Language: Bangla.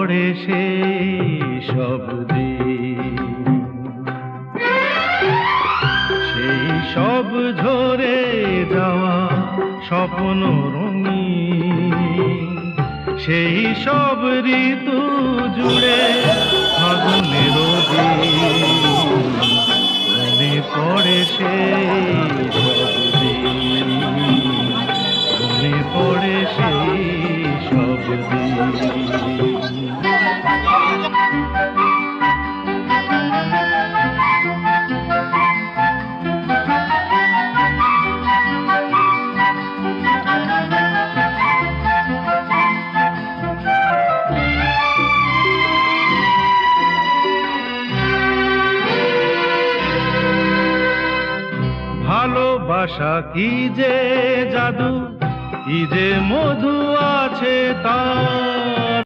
পড়ে সেই সব দিন, সেই সব ঝরে যাওয়া স্বপ্ন রঙিন, সেই সব ঋতু জুড়ে ফাগুনের দিন, মনে পড়ে সেই সব দিন, মনে পড়ে সেই সব দিন। ভালোবাসা কি যে জাদু, কি যে মধু আছে তার,